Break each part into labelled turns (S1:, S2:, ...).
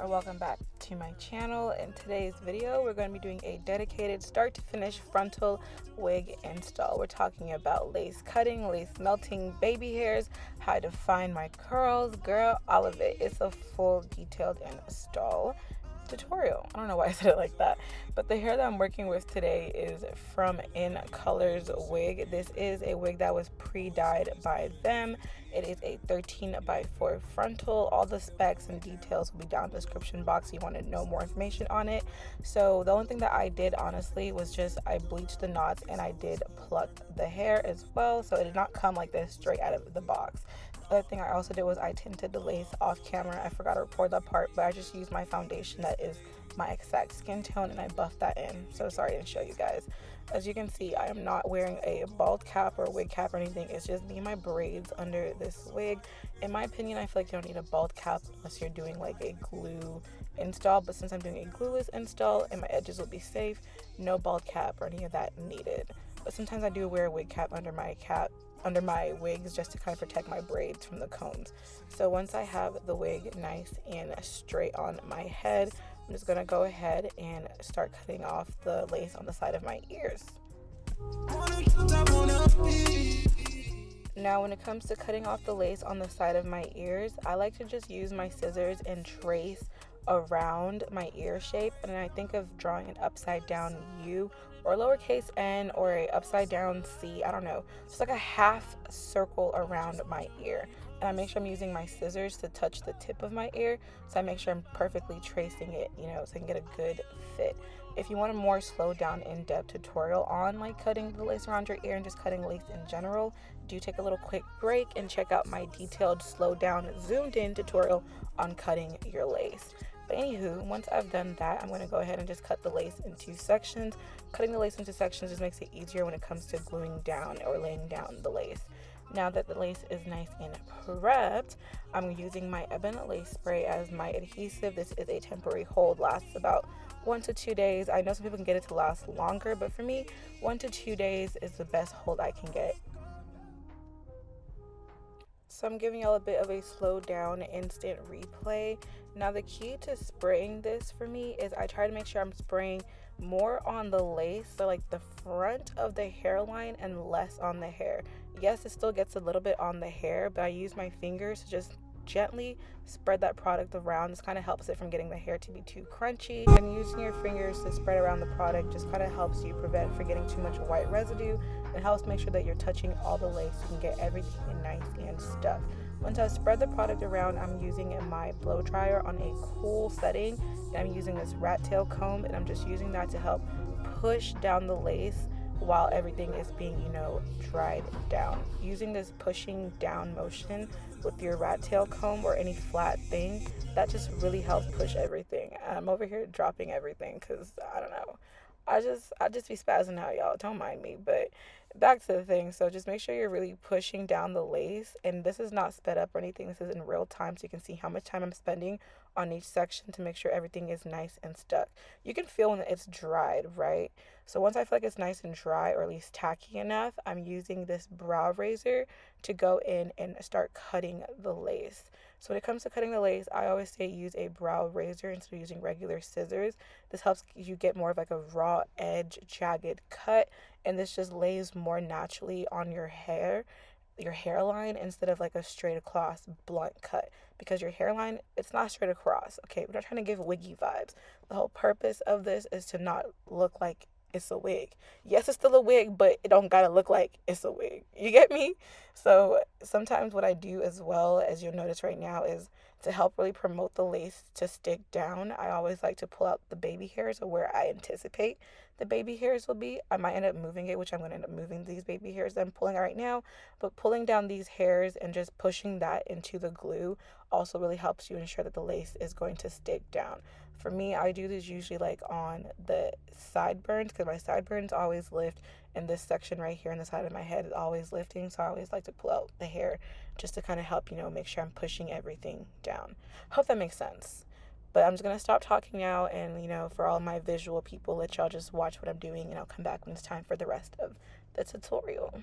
S1: or welcome back to my channel. In today's video, we're going to be doing a dedicated start to finish frontal wig install. We're talking about lace cutting, lace melting, baby hairs, how to find my curls, girl, all of it. It's a full detailed install tutorial. I don't know why I said it like that, but the hair that I'm working with today is from Inclolor's wig. This is a wig that was pre-dyed by them. It is a 13x4 frontal. All the specs and details will be down in the description box if you want to know more information on it. So the only thing that I did honestly was just I bleached the knots and I did pluck the hair as well, so it did not come like this straight out of the box. The other thing I also did was I tinted the lace off camera. I forgot to record that part, but I just used my foundation that is my exact skin tone and I buffed that in. So sorry I didn't show you guys. As you can see, I am not wearing a bald cap or a wig cap or anything. It's just me and my braids under this wig. In my opinion, I feel like you don't need a bald cap unless you're doing like a glue install, but since I'm doing a glueless install and my edges will be safe, no bald cap or any of that needed. But sometimes I do wear a wig cap under my wigs just to kind of protect my braids from the combs. So once I have the wig nice and straight on my head, I'm just gonna go ahead and start cutting off the lace on the side of my ears. Now when it comes to cutting off the lace on the side of my ears, I like to just use my scissors and trace around my ear shape, and then I think of drawing an upside down U or lowercase n or a upside down C, I don't know, just like a half circle around my ear. And I make sure I'm using my scissors to touch the tip of my ear, so I make sure I'm perfectly tracing it, so I can get a good fit. If you want a more slowed down in-depth tutorial on like cutting the lace around your ear and just cutting lace in general, do take a little quick break and check out my detailed slowed down zoomed in tutorial on cutting your lace. But anywho, once I've done that, I'm going to go ahead and just cut the lace into sections. Cutting the lace into sections just makes it easier when it comes to gluing down or laying down the lace. Now that the lace is nice and prepped, I'm using my Ebon lace spray as my adhesive. This is a temporary hold, lasts about 1 to 2 days. I know some people can get it to last longer, but for me, 1 to 2 days is the best hold I can get. So I'm giving y'all a bit of a slow down instant replay. Now the key to spraying this for me is I try to make sure I'm spraying more on the lace, so like the front of the hairline, and less on the hair. Yes, it still gets a little bit on the hair, but I use my fingers to just gently spread that product around. This kind of helps it from getting the hair to be too crunchy, and using your fingers to spread around the product just kind of helps you prevent from getting too much white residue and helps make sure that you're touching all the lace. You can get everything nice and stuck. Once I spread the product around, I'm using my blow dryer on a cool setting, and I'm using this rat tail comb, and I'm just using that to help push down the lace while everything is being, dried down. Using this pushing down motion with your rat tail comb or any flat thing, that just really helps push everything. I'm over here dropping everything because I don't know. I just be spazzing out, y'all. Don't mind me. But back to the thing. So just make sure you're really pushing down the lace. And this is not sped up or anything. This is in real time, so you can see how much time I'm spending on each section to make sure everything is nice and stuck. You can feel when it's dried, right? So once I feel like it's nice and dry, or at least tacky enough, I'm using this brow razor to go in and start cutting the lace. So when it comes to cutting the lace, I always say use a brow razor instead of using regular scissors. This helps you get more of like a raw edge, jagged cut, and this just lays more naturally on your hairline, instead of like a straight across blunt cut, because your hairline, it's not straight across. Okay, we're not trying to give wiggy vibes. The whole purpose of this is to not look like it's a wig. Yes, it's still a wig, but it don't gotta look like it's a wig. You get me? So sometimes what I do as well, as you'll notice right now, is to help really promote the lace to stick down, I always like to pull out the baby hairs, or where I anticipate the baby hairs will be. I might end up moving it, which I'm going to end up moving these baby hairs that I'm pulling out right now, but pulling down these hairs and just pushing that into the glue also really helps you ensure that the lace is going to stick down. For me, I do this usually like on the sideburns, because my sideburns always lift, and this section right here on the side of my head is always lifting, so I always like to pull out the hair just to kind of help, make sure I'm pushing everything down. Hope that makes sense. But I'm just going to stop talking now, and, for all my visual people, let y'all just watch what I'm doing, and I'll come back when it's time for the rest of the tutorial.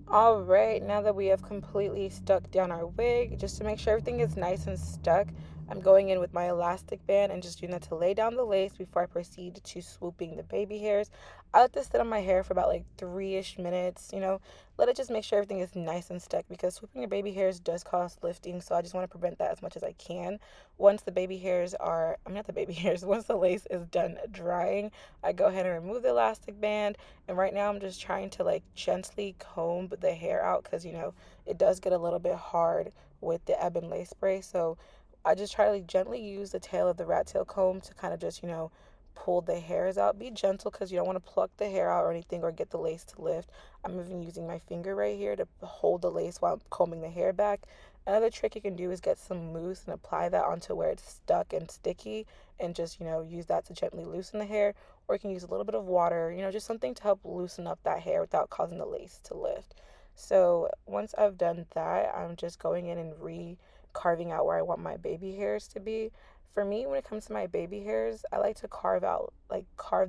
S1: All right, now that we have completely stuck down our wig, just to make sure everything is nice and stuck, I'm going in with my elastic band and just using that to lay down the lace before I proceed to swooping the baby hairs. I let this sit on my hair for about like 3-ish minutes, let it just make sure everything is nice and stuck because swooping your baby hairs does cause lifting, so I just want to prevent that as much as I can. Once the baby hairs are, I'm not the baby hairs, once the lace is done drying, I go ahead and remove the elastic band, and right now I'm just trying to like gently comb the hair out because it does get a little bit hard with the ebon lace spray. So I just try to like gently use the tail of the rat tail comb to kind of just pull the hairs out. Be gentle because you don't want to pluck the hair out or anything or get the lace to lift. I'm even using my finger right here to hold the lace while I'm combing the hair back. Another trick you can do is get some mousse and apply that onto where it's stuck and sticky, and just use that to gently loosen the hair, or you can use a little bit of water, just something to help loosen up that hair without causing the lace to lift. So once I've done that, I'm just going in and carving out where I want my baby hairs to be. For me, when it comes to my baby hairs, I like to carve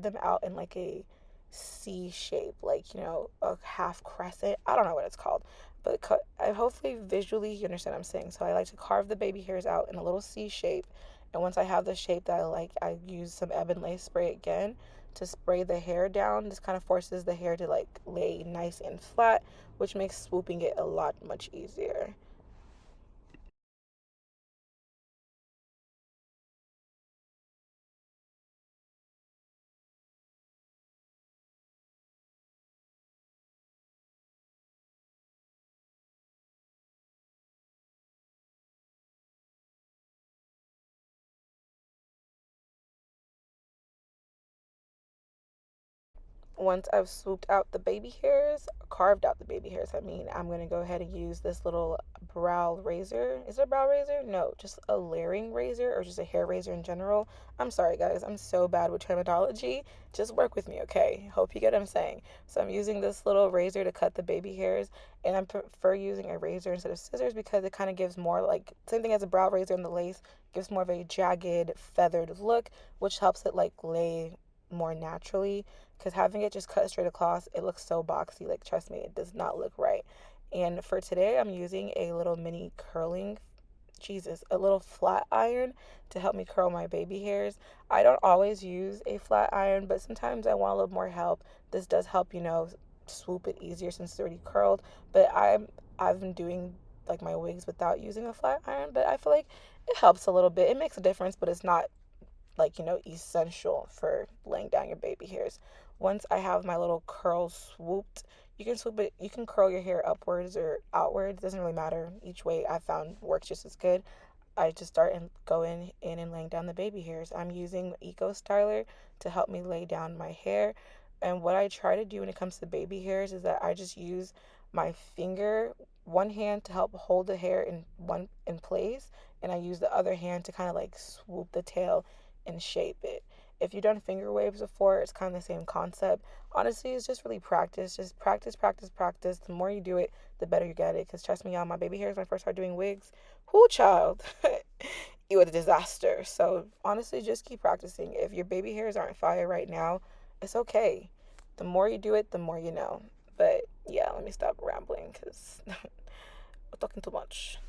S1: them out in like a C shape, like, a half crescent. I don't know what it's called, but I hopefully visually you understand what I'm saying. So I like to carve the baby hairs out in a little C shape, and once I have the shape that I like, I use some ebon lace spray again to spray the hair down. This kind of forces the hair to like lay nice and flat, which makes swooping it a lot much easier. Once I've swooped out the baby hairs, carved out the baby hairs, I'm going to go ahead and use this little brow razor. Is it a brow razor? No, just a layering razor or just a hair razor in general. I'm sorry, guys. I'm so bad with terminology. Just work with me, okay? Hope you get what I'm saying. So I'm using this little razor to cut the baby hairs, and I prefer using a razor instead of scissors because it kind of gives more like, same thing as a brow razor in the lace, gives more of a jagged, feathered look, which helps it like lay more naturally, because having it just cut straight across, it looks so boxy. Like, trust me, it does not look right. And for today, I'm using a little mini curling, Jesus, a little flat iron to help me curl my baby hairs. I don't always use a flat iron, but sometimes I want a little more help. This does help, swoop it easier since it's already curled. But I've been doing like my wigs without using a flat iron, but I feel like it helps a little bit. It makes a difference, but it's not like essential for laying down your baby hairs. Once I have my little curl swooped, you can curl your hair upwards or outwards, doesn't really matter. Each way I found works just as good. I just start and go in and laying down the baby hairs. I'm using Eco Styler to help me lay down my hair. And what I try to do when it comes to baby hairs is that I just use my finger, one hand to help hold the hair in place, and I use the other hand to kind of like swoop the tail and shape it. If you've done finger waves before, it's kind of the same concept. Honestly, it's just really practice. Just practice, practice, practice. The more you do it, the better you get it. Because trust me, y'all, my baby hairs when I first started doing wigs, whoo, child, it was a disaster. So honestly, just keep practicing. If your baby hairs aren't fire right now, it's okay. The more you do it, the more you know. But yeah, let me stop rambling because we're talking too much.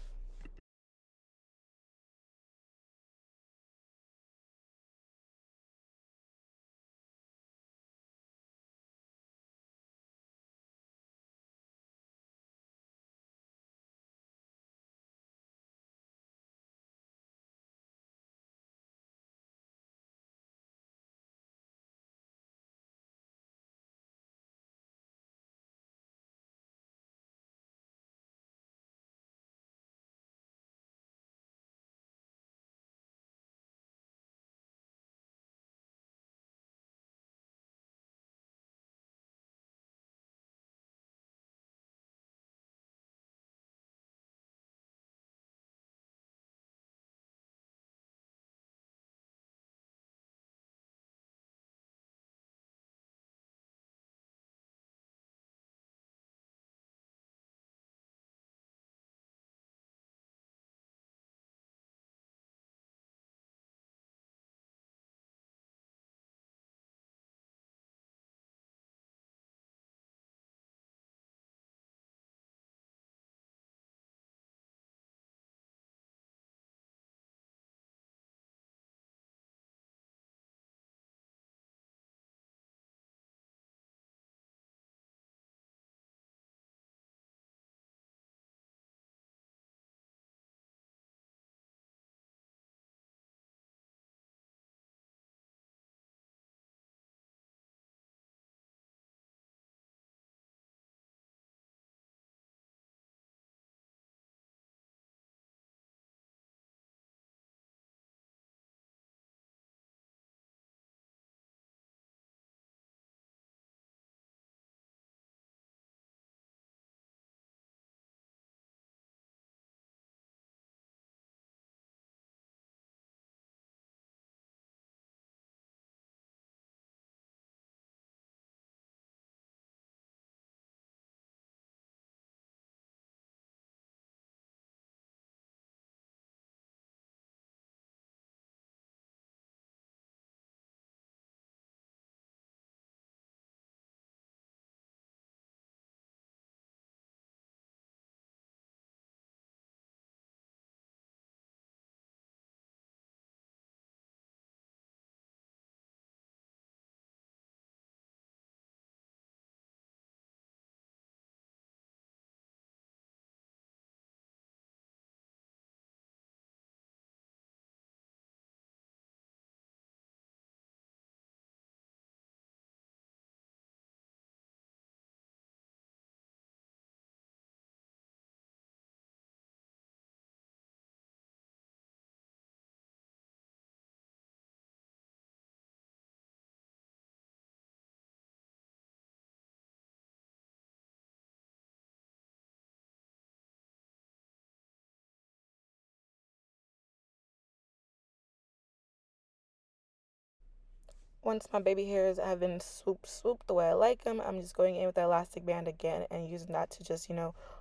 S1: Once my baby hairs have been swooped the way I like them, I'm just going in with the elastic band again and using that to just,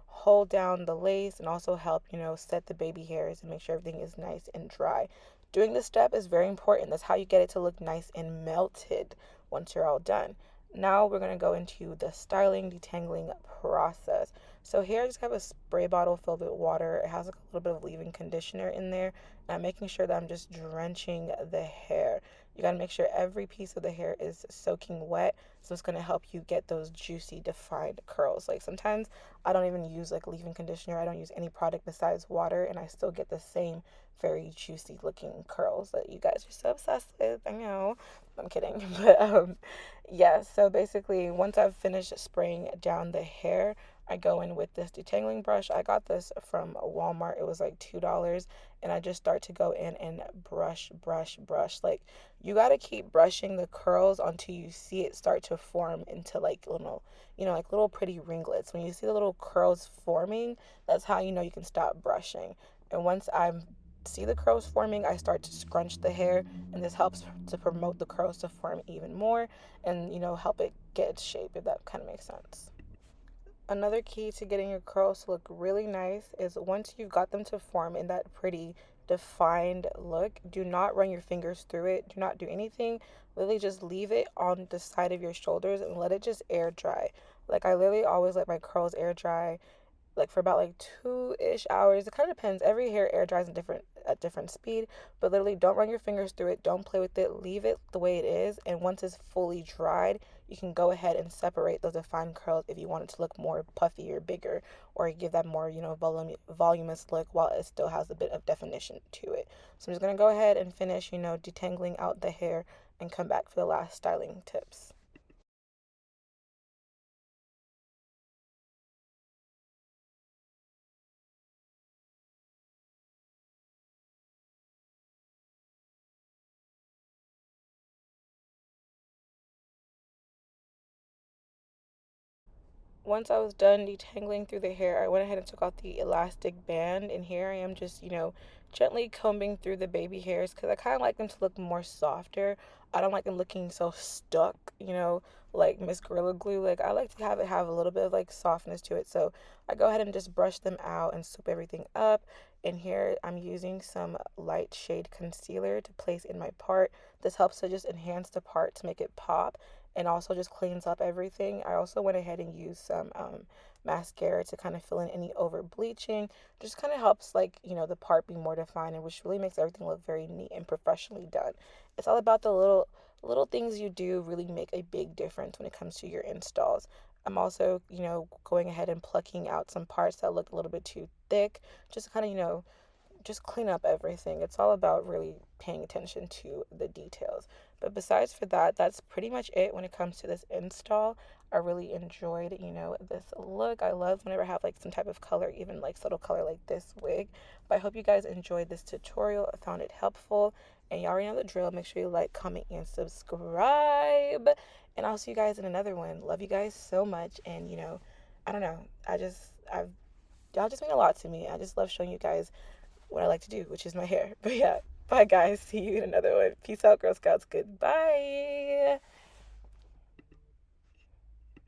S1: hold down the lace and also help, set the baby hairs and make sure everything is nice and dry. Doing this step is very important. That's how you get it to look nice and melted once you're all done. Now we're going to go into the styling, detangling process. So here I just have a spray bottle filled with water. It has like a little bit of leave-in conditioner in there. And I'm making sure that I'm just drenching the hair. You got to make sure every piece of the hair is soaking wet. So it's going to help you get those juicy, defined curls. Like sometimes I don't even use like leave-in conditioner. I don't use any product besides water, and I still get the same very juicy looking curls that you guys are so obsessed with. I know. I'm kidding. But yeah, so basically once I've finished spraying down the hair, I go in with this detangling brush. I got this from Walmart. It was like $2, and I just start to go in and brush, brush, brush. Like you got to keep brushing the curls until you see it start to form into like little, like little pretty ringlets. When you see the little curls forming, that's how you know you can stop brushing. And once I see the curls forming, I start to scrunch the hair, and this helps to promote the curls to form even more and, help it get its shape, if that kind of makes sense. Another key to getting your curls to look really nice is once you've got them to form in that pretty defined look, do not run your fingers through it. Do not do anything. Literally just leave it on the side of your shoulders and let it just air dry. Like I literally always let my curls air dry like for about like 2-ish hours. It kind of depends. Every hair air dries in different at different speed, but literally don't run your fingers through it. Don't play with it. Leave it the way it is. And once it's fully dried, you can go ahead and separate those defined curls if you want it to look more puffy or bigger, or give that more, voluminous look while it still has a bit of definition to it. So I'm just gonna go ahead and finish, detangling out the hair and come back for the last styling tips. Once I was done detangling through the hair, I went ahead and took out the elastic band, and here I am just, gently combing through the baby hairs because I kind of like them to look more softer. I don't like them looking so stuck, like Miss Gorilla Glue. Like I like to have it have a little bit of like softness to it. So I go ahead and just brush them out and swoop everything up. And here I'm using some light shade concealer to place in my part. This helps to just enhance the part to make it pop and also just cleans up everything. I also went ahead and used some mascara to kind of fill in any over bleaching. Just kind of helps like, the part be more defined, and which really makes everything look very neat and professionally done. It's all about the little things you do really make a big difference when it comes to your installs. I'm also, going ahead and plucking out some parts that look a little bit too thick, just to kind of, just clean up everything. It's all about really paying attention to the details. But besides for that, that's pretty much it when it comes to this install. I really enjoyed, this look. I love whenever I have like some type of color, even like subtle color like this wig. But I hope you guys enjoyed this tutorial. I found it helpful. And y'all already know the drill. Make sure you like, comment, and subscribe. And I'll see you guys in another one. Love you guys so much. And, I don't know. Y'all just mean a lot to me. I just love showing you guys what I like to do, which is my hair. But yeah, bye guys. See you in another one. Peace out, Girl Scouts. Goodbye.